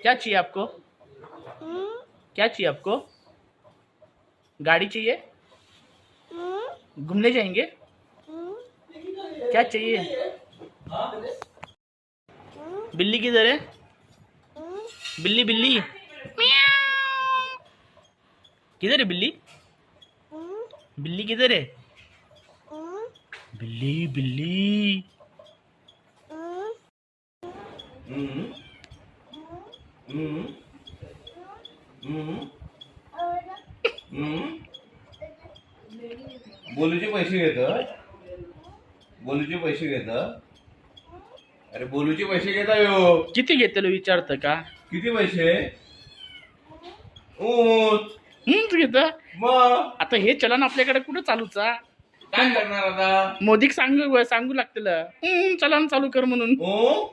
क्या चाहिए आपको? क्या चाहिए आपको? गाड़ी चाहिए? घूमने जाएंगे? क्या चाहिए? बिल्ली किधर है? बिल्ली बिल्ली किधर है बिल्ली? बिल्ली किधर है? बिल्ली बिल्ली बोलूचे पैसे घेत बोलूचे पैसे घेत अरे बोलूचे पैसे घेता यो किती घेतलं विचारतं का? किती पैसे ऊत तू घेत मग आता हे चलन आपल्याकडे कुठं चालूचा? काय करणार आता मोदीक सांगू लागतील चलन चालू कर म्हणून. ओ